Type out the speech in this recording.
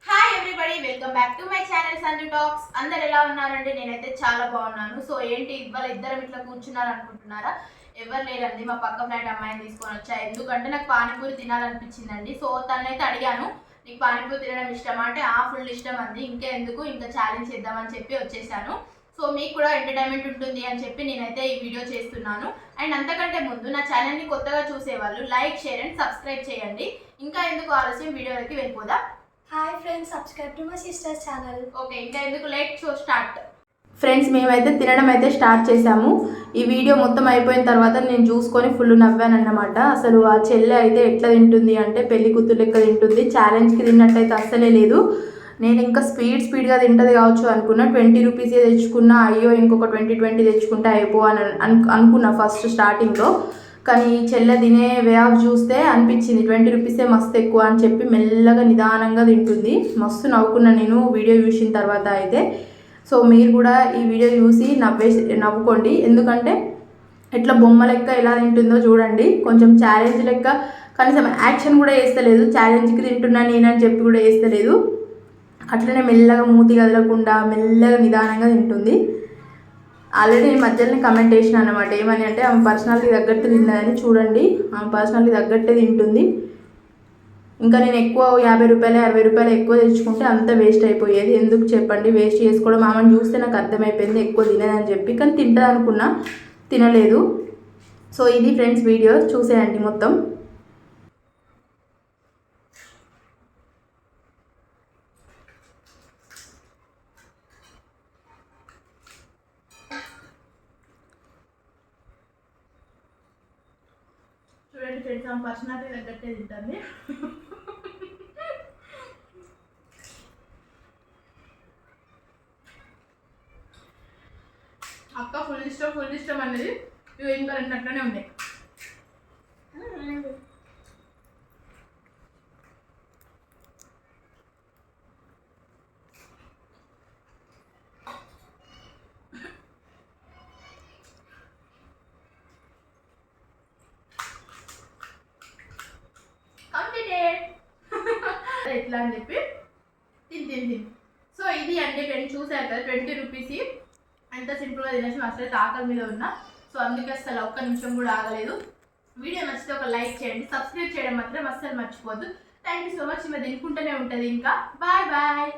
Hi everybody, welcome back to my channel Sanju talks. అందరు ఎలా ఉన్నారండి? నేనైతే చాలా బాగున్నాను. సో ఏంటి ఇవాళ ఇద్దరం ఇట్లా కూర్చున్నారు అనుకుంటున్నారా? ఎవరు లేరండి, మా పక్క ఫ్లాట్ అమ్మాయిని తీసుకొని వచ్చా. ఎందుకంటే నాకు పానీపూరి తినాలనిపించిందండి. సో తనైతే అడిగాను, నీకు పానీపూరి తినడం ఇష్టమా అంటే ఫుల్ ఇష్టం అంది. ఇంకెందుకు, ఇంకా ఛాలెంజ్ చేద్దామని చెప్పి వచ్చేసాను. సో మీకు కూడా ఎంటర్టైన్మెంట్ ఉంటుంది అని చెప్పి నేనైతే ఈ వీడియో చేస్తున్నాను. అండ్ అంతకంటే ముందు నా ఛానల్ని కొత్తగా చూసేవాళ్ళు లైక్, షేర్ అండ్ సబ్స్క్రైబ్ చేయండి. ఇంకా ఎందుకు ఆలస్యం, వీడియోలోకి వెళ్ళిపోదా. Hi friends, subscribe to my sisters channel. Okay, ఇంకా ఎందుకు లేట్, షో స్టార్ట్. ఫ్రెండ్స్, మేమైతే తినడం అయితే స్టార్ట్ చేసాము. ఈ వీడియో మొత్తం అయిపోయిన తర్వాత నేను చూసుకొని ఫుల్ నవ్వానన్నమాట. అసలు ఆ చెల్లె అయితే ఎట్లా తింటుంది అంటే పెళ్లి కూతురు లెక్క తింటుంది. ఛాలెంజ్కి తిన్నట్టయితే అస్సలే లేదు. నేను ఇంకా స్పీడ్గా తింటుంది కావచ్చు అనుకున్నా. 20 రూపీసే తెచ్చుకున్నా. అయ్యో ఇంకొక 20 తెచ్చుకుంటే అయిపో అని అనుకున్నా ఫస్ట్ స్టార్టింగ్లో. కానీ చెల్లె తినే వే ఆఫ్ చూస్తే అనిపించింది 20 రూపీసే మస్తు ఎక్కువ అని చెప్పి మెల్లగా నిదానంగా తింటుంది. మస్తు నవ్వుకున్నా నేను వీడియో చూసిన తర్వాత అయితే. సో మీరు కూడా ఈ వీడియో చూసి నవ్వుకోండి. ఎందుకంటే ఎట్లా బొమ్మ లెక్క ఎలా తింటుందో చూడండి. కొంచెం ఛాలెంజ్ లెక్క కనీసం యాక్షన్ కూడా వేస్తలేదు. ఛాలెంజ్కి తింటున్నా నేనని చెప్పి కూడా వేస్తలేదు. అట్లనే మెల్లగా మూతి కదలకుండా మెల్లగా నిదానంగా తింటుంది. ఆల్రెడీ నేను మధ్యలోనే కమెంట్ చేసిన అనమాట. ఏమని అంటే ఆమె పర్సనాలిటీ తగ్గట్టు తిన్నదని. చూడండి, ఆమె పర్సనాలిటీ తగ్గట్టే తింటుంది. ఇంకా నేను ఎక్కువ 50 రూపాయలు 60 రూపాయలు ఎక్కువ తెచ్చుకుంటే అంత వేస్ట్ అయిపోయేది. ఎందుకు చెప్పండి, వేస్ట్ చేసుకోవడం. ఆమెను చూస్తే నాకు అర్థమైపోయింది ఎక్కువ తినేదని చెప్పి. కానీ తింటుంది అనుకున్నా, తినలేదు. సో ఇది ఫ్రెండ్స్ వీడియో, చూసేయండి మొత్తం. చూడండి ఫ్రెండ్స్, ఆమె పర్సనాలిటీ తగ్గట్టే తింటుంది. అక్క ఫుల్ ఇష్టం అనేది ఇవి ఇంకా రెండట్లనే ఉన్నాయి. ఎట్లా అని చెప్పి తిని. సో ఇది అంటే ఫ్రెండ్స్ చూసారు కదా, 20 రూపీస్ అంత సింపుల్గా తినేసి అసలు ఆకలి మీద ఉన్నా. సో అందుకే అసలు ఒక్క నిమిషం కూడా ఆగలేదు. వీడియో నచ్చితే ఒక లైక్ చేయండి, సబ్స్క్రైబ్ చేయడం మాత్రం అస్సలు మర్చిపోద్దు. Thank you so much. ఇలా తినుకుంటూనే ఉంటుంది ఇంకా. Bye bye.